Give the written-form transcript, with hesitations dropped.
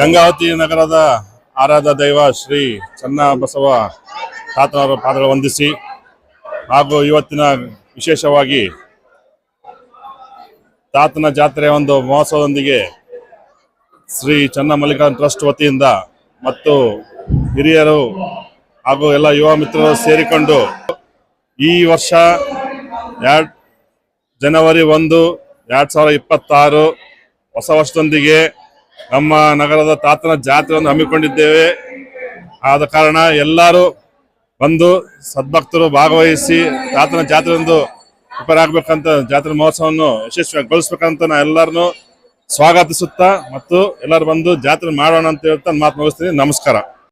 ಗಂಗಾವತಿ ನಗರದ ಆರಾಧ್ಯ ದೈವ ಶ್ರೀ ಚನ್ನಬಸವ ತಾತನವರ ಪಾದಗಳ ವಂದಿಸಿ ಹಾಗೂ ಇವತ್ತಿನ ವಿಶೇಷವಾಗಿ ತಾತನ ಜಾತ್ರೆಯ ಒಂದು ಮಹೋತ್ಸವದೊಂದಿಗೆ ಶ್ರೀ ಚನ್ನಮಲ್ಲಿಕಾರ್ಜುನ ಟ್ರಸ್ಟ್ ವತಿಯಿಂದ ಮತ್ತು ಹಿರಿಯರು ಹಾಗೂ ಎಲ್ಲ ಯುವ ಮಿತ್ರರು ಸೇರಿಕೊಂಡು ಈ ವರ್ಷ ಜನವರಿ 1, 2026 ಹೊಸ ವರ್ಷದೊಂದಿಗೆ ನಮ್ಮ ನಗರದ ತಾತನ ಜಾತ್ರೆಯನ್ನು ಹಮ್ಮಿಕೊಂಡಿದ್ದೇವೆ. ಆದ ಕಾರಣ ಎಲ್ಲರೂ ಬಂದು ಸದ್ಭಕ್ತರು ಭಾಗವಹಿಸಿ ತಾತನ ಜಾತ್ರೆಯೊಂದು ಉಪರಾಗಬೇಕಂತ ಜಾತ್ರೆ ಮಹೋತ್ಸವವನ್ನು ಯಶಸ್ವಿಗೊಳಿಸಬೇಕಂತ ನಾ ಎಲ್ಲರನ್ನು ಸ್ವಾಗತಿಸುತ್ತಾ ಮತ್ತು ಎಲ್ಲರೂ ಬಂದು ಜಾತ್ರೆ ಮಾಡೋಣ ಅಂತ ಹೇಳ್ತಾ ಮಾತು ಮುಗಿಸ್ತೀನಿ. ನಮಸ್ಕಾರ.